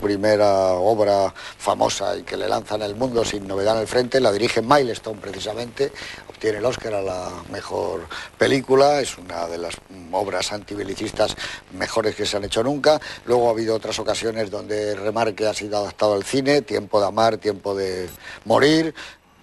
Primera obra famosa y que le lanzan al mundo sin novedad en el frente, la dirige Milestone precisamente, obtiene el Oscar a la mejor película, es una de las obras antibelicistas mejores que se han hecho nunca. Luego ha habido otras ocasiones donde Remarque ha sido adaptado al cine, Tiempo de amar, Tiempo de morir,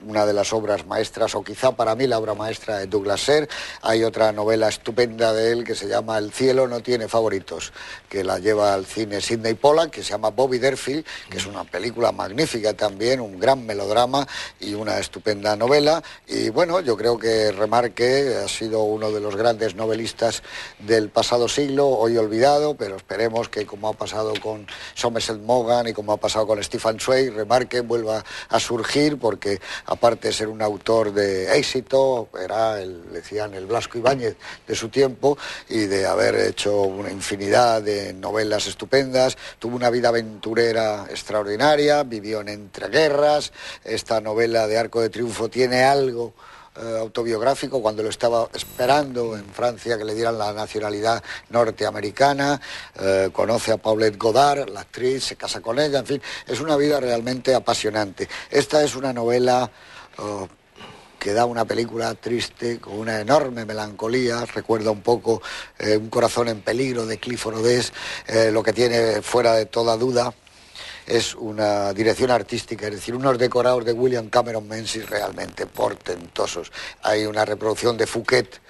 una de las obras maestras, o quizá para mí la obra maestra de Douglas Sirk. Hay otra novela estupenda de él que se llama El cielo no tiene favoritos, que la lleva al cine Sidney Pollack, que se llama Bobby Derfield, que es una película magnífica también, un gran melodrama y una estupenda novela. Y bueno, yo creo que Remarque ha sido uno de los grandes novelistas del pasado siglo, hoy olvidado, pero esperemos que, como ha pasado con Somerset Maugham y como ha pasado con Stephen Zweig, Remarque vuelva a surgir, porque aparte de ser un autor de éxito, era, decían, el Blasco Ibáñez de su tiempo, y de haber hecho una infinidad de novelas estupendas. Tuvo una vida aventurera extraordinaria, vivió en entreguerras. Esta novela de Arco de Triunfo tiene algo autobiográfico, cuando lo estaba esperando en Francia que le dieran la nacionalidad norteamericana. Conoce a Paulette Goddard, la actriz, se casa con ella, en fin, es una vida realmente apasionante. Esta es una novela que da una película triste, con una enorme melancolía. Recuerda un poco Un corazón en peligro de Clifford Odess. Lo que tiene, fuera de toda duda, es una dirección artística, es decir, unos decorados de William Cameron Menzies realmente portentosos. Hay una reproducción de Fouquet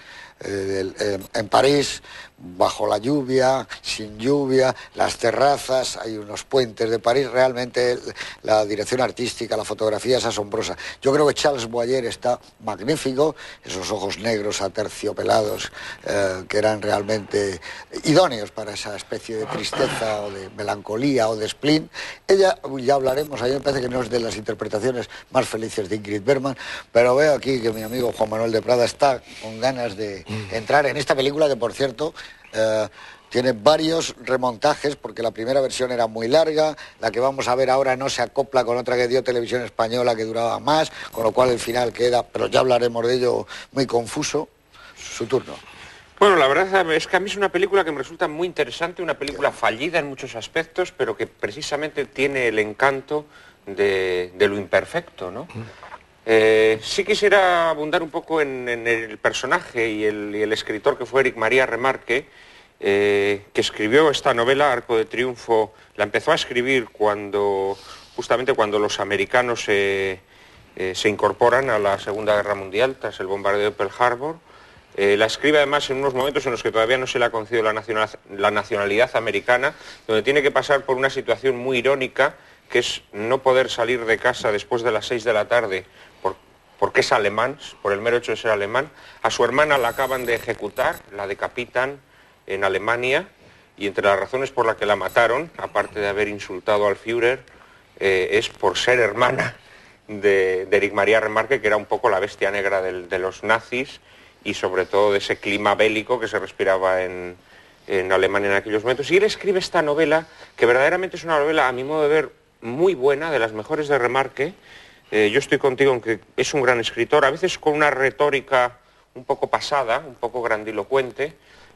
en París, bajo la lluvia, sin lluvia, las terrazas, hay unos puentes de París. Realmente la dirección artística, la fotografía es asombrosa. Yo creo que Charles Boyer está magnífico, esos ojos negros aterciopelados que eran realmente idóneos para esa especie de tristeza o de melancolía o de spleen. Ella, ya hablaremos, a mí me parece que no es de las interpretaciones más felices de Ingrid Bergman, pero veo aquí que mi amigo Juan Manuel de Prada está con ganas de entrar en esta película, que por cierto tiene varios remontajes, porque la primera versión era muy larga, la que vamos a ver ahora no se acopla con otra que dio Televisión Española, que duraba más, con lo cual el final queda, pero ya hablaremos de ello, muy confuso. Su turno. Bueno, la verdad es que a mí es una película que me resulta muy interesante, una película fallida en muchos aspectos, pero que precisamente tiene el encanto de lo imperfecto, ¿no? Sí quisiera abundar un poco en el personaje y el escritor que fue Éric Maria Remarque, que escribió esta novela, Arco de Triunfo. La empezó a escribir justamente cuando los americanos se incorporan a la Segunda Guerra Mundial, tras el bombardeo de Pearl Harbor. La escribe además en unos momentos en los que todavía no se le ha concedido la nacionalidad americana, donde tiene que pasar por una situación muy irónica, que es no poder salir de casa después de las 6 de la tarde porque es alemán, por el mero hecho de ser alemán. A su hermana la acaban de ejecutar, la decapitan en Alemania, y entre las razones por las que la mataron, aparte de haber insultado al Führer, es por ser hermana de Éric Maria Remarque, que era un poco la bestia negra de los nazis, y sobre todo de ese clima bélico que se respiraba en Alemania en aquellos momentos. Y él escribe esta novela, que verdaderamente es una novela, a mi modo de ver, muy buena, de las mejores de Remarque. Yo estoy contigo en que es un gran escritor, a veces con una retórica un poco pasada, un poco grandilocuente,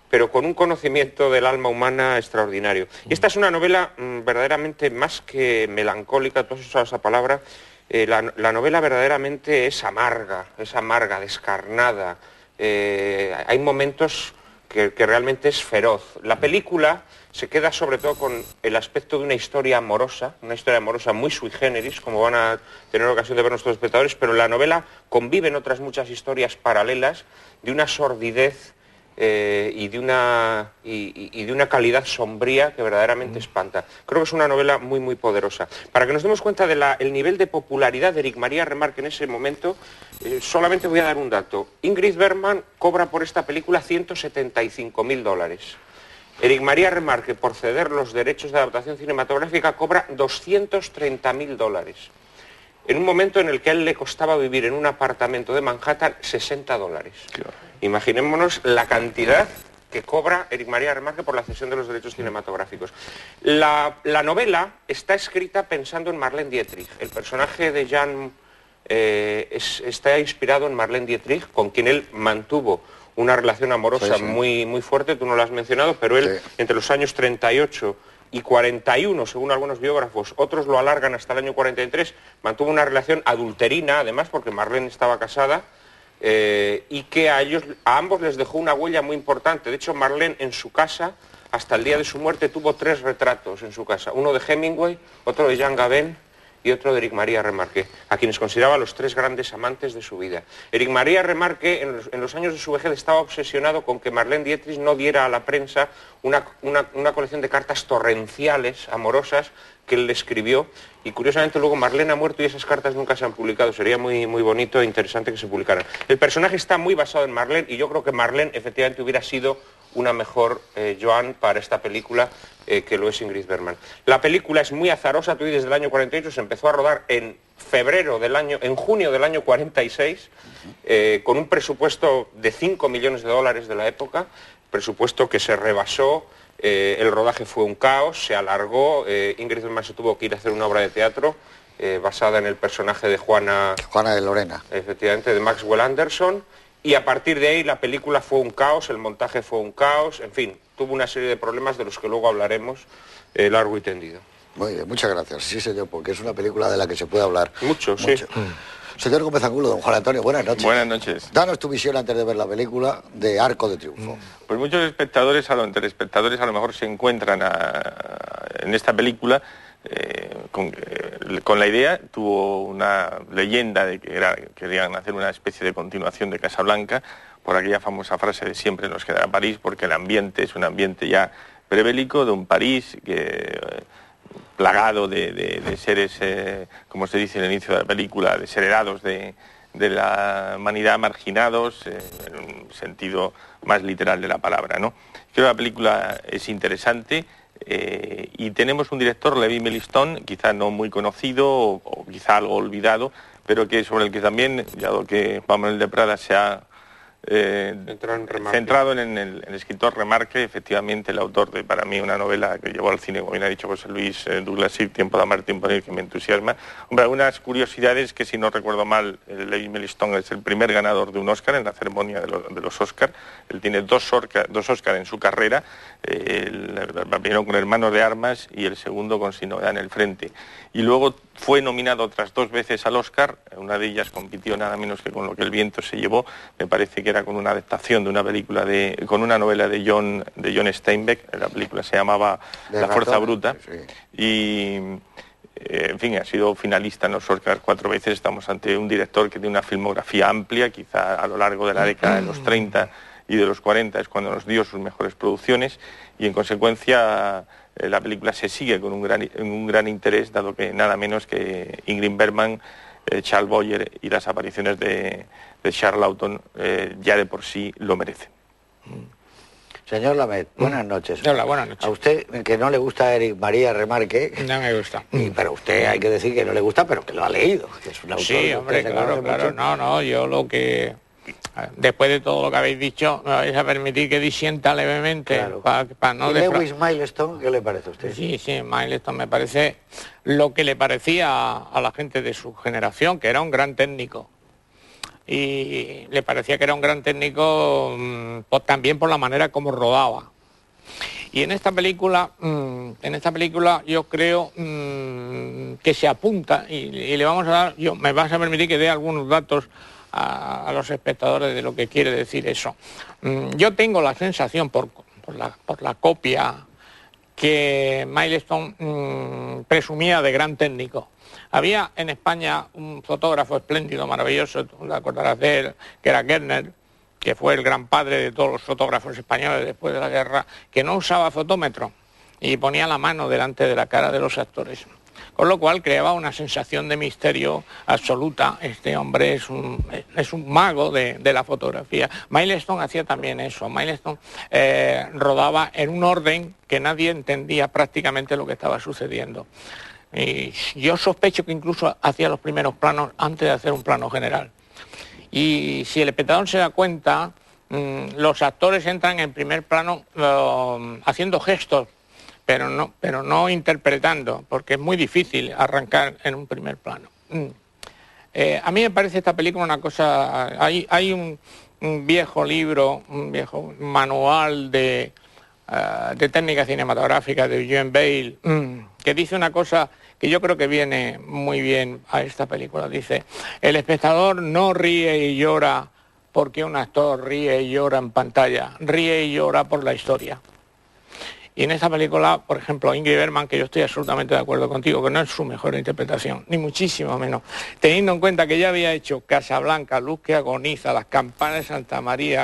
pero con un conocimiento del alma humana extraordinario. Y esta es una novela verdaderamente más que melancólica, tú has usado esa palabra. La novela verdaderamente es amarga, descarnada. Hay momentos que realmente es feroz. La película se queda sobre todo con el aspecto de una historia amorosa muy sui generis, como van a tener ocasión de ver nuestros espectadores, pero en la novela conviven otras muchas historias paralelas de una sordidez y de una calidad sombría que verdaderamente espanta. Creo que es una novela muy, muy poderosa. Para que nos demos cuenta del nivel de popularidad de Éric Maria Remarque en ese momento, solamente voy a dar un dato. Ingrid Bergman cobra por esta película $175.000. Éric Maria Remarque, por ceder los derechos de adaptación cinematográfica, cobra $230.000. En un momento en el que a él le costaba vivir en un apartamento de Manhattan $60. Claro. Imaginémonos la cantidad que cobra Éric Maria Remarque por la cesión de los derechos cinematográficos. La novela está escrita pensando en Marlene Dietrich. El personaje de Jan está inspirado en Marlene Dietrich, con quien él mantuvo una relación amorosa muy, muy fuerte. Tú no lo has mencionado, pero él entre los años 38 y 41, según algunos biógrafos, otros lo alargan hasta el año 43, mantuvo una relación adulterina, además, porque Marlene estaba casada, y que a ambos les dejó una huella muy importante. De hecho, Marlene en su casa, hasta el día de su muerte, tuvo 3 retratos en su casa. Uno de Hemingway, otro de Jean Gabin y otro de Éric Maria Remarque, a quienes consideraba los 3 grandes amantes de su vida. Éric Maria Remarque, en los años de su vejez, estaba obsesionado con que Marlene Dietrich no diera a la prensa una colección de cartas torrenciales, amorosas, que él le escribió, y curiosamente luego Marlene ha muerto y esas cartas nunca se han publicado. Sería muy, muy bonito e interesante que se publicaran. El personaje está muy basado en Marlene, y yo creo que Marlene efectivamente hubiera sido una mejor Joan para esta película que lo es Ingrid Bergman. La película es muy azarosa, tú dices, desde el año 48, se empezó a rodar en junio del año 46, con un presupuesto de $5 millones de la época, presupuesto que se rebasó. El rodaje fue un caos, se alargó, Ingrid Bergman se tuvo que ir a hacer una obra de teatro basada en el personaje de Juana de Lorena. Efectivamente, de Maxwell Anderson, y a partir de ahí la película fue un caos, el montaje fue un caos, en fin, tuvo una serie de problemas de los que luego hablaremos largo y tendido. Muy bien, muchas gracias, sí señor, porque es una película de la que se puede hablar. Mucho. Sí. Señor Gómez Angulo, don Juan Antonio, buenas noches. Buenas noches. Danos tu visión antes de ver la película de Arco de Triunfo. Pues muchos telespectadores a lo mejor se encuentran en esta película con la idea, tuvo una leyenda de que querían hacer una especie de continuación de Casablanca, por aquella famosa frase de siempre nos quedará París, porque el ambiente es un ambiente ya prebélico de un París plagado de seres, como se dice en el inicio de la película, desheredados de la humanidad, marginados, en un sentido más literal de la palabra, ¿no? Creo que la película es interesante, y tenemos un director, Levi Meliston, quizá no muy conocido o quizá algo olvidado, pero sobre el que también, dado que Juan Manuel de Prada se ha centrado en el escritor Remarque, efectivamente el autor de, para mí, una novela que llevó al cine, como bien ha dicho José Luis Douglas Sirk, Tiempo de amar, tiempo de morir, que me entusiasma. Hombre, algunas curiosidades que, si no recuerdo mal, Levi Meliston es el primer ganador de un Oscar en la ceremonia de los Oscar. Él tiene dos Oscar en su carrera, el primero con Hermanos de Armas y el segundo con Sin novedad en el frente. Y luego fue nominado otras 2 veces al Oscar, una de ellas compitió nada menos que con Lo que el viento se llevó, me parece que era con una adaptación de una película con una novela de John Steinbeck, la película se llamaba La fuerza bruta, sí. Y en fin, ha sido finalista en los Oscars 4 veces, estamos ante un director que tiene una filmografía amplia, quizá a lo largo de la década de los 30 y de los 40 es cuando nos dio sus mejores producciones, y en consecuencia la película se sigue con un gran interés, dado que nada menos que Ingrid Bergman, Charles Boyer y las apariciones de Charles Laughton ya de por sí lo merecen. Señor Lamet, buenas noches. Hola, buenas noches. A usted, que no le gusta Éric Maria Remarque... No me gusta. Pero usted hay que decir que no le gusta, pero que lo ha leído, que es un autor... Sí, hombre, claro. No, yo lo que... Después de todo lo que habéis dicho, me vais a permitir que disienta levemente. Claro. Para no Lewis Milestone, ¿qué le parece a usted? Sí, Milestone me parece lo que le parecía a la gente de su generación, que era un gran técnico. Y le parecía que era un gran técnico también por la manera como rodaba. Y en esta película yo creo que se apunta, y le vamos a dar, me vas a permitir que dé algunos datos a los espectadores de lo que quiere decir eso. Yo tengo la sensación, por la copia, que Milestone presumía de gran técnico. Había en España un fotógrafo espléndido, maravilloso, tú te acordarás de él, que era Gerner, que fue el gran padre de todos los fotógrafos españoles después de la guerra, que no usaba fotómetro y ponía la mano delante de la cara de los actores. Con lo cual creaba una sensación de misterio absoluta. Este hombre es un mago de la fotografía. Milestone hacía también eso. Milestone rodaba en un orden que nadie entendía prácticamente lo que estaba sucediendo. Y yo sospecho que incluso hacía los primeros planos antes de hacer un plano general. Y si el espectador se da cuenta, los actores entran en primer plano haciendo gestos, pero no interpretando, porque es muy difícil arrancar en un primer plano. A mí me parece esta película una cosa... Hay un viejo libro, un viejo manual de de técnica cinematográfica de Eugene Bale, que dice una cosa que yo creo que viene muy bien a esta película. Dice, el espectador no ríe y llora porque un actor ríe y llora en pantalla, ríe y llora por la historia. Y en esta película, por ejemplo, Ingrid Bergman, que yo estoy absolutamente de acuerdo contigo, que no es su mejor interpretación, ni muchísimo menos, teniendo en cuenta que ya había hecho Casablanca, Luz que agoniza, Las campanas de Santa María,